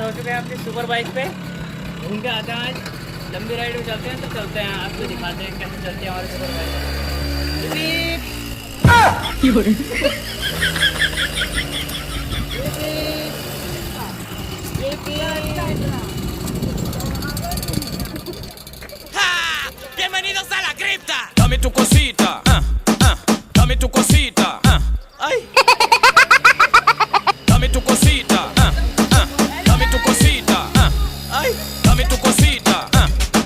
हो चुके हैं अपनी सुपर बाइक पे। घूम के आते हैं आज, लंबी राइड में चलते हैं तो चलते हैं, आपको दिखाते हैं कैसे चलती है हमारी super bike. Bienvenidos a la cripta. Dame tu cosita, dame tu cosita. Ay.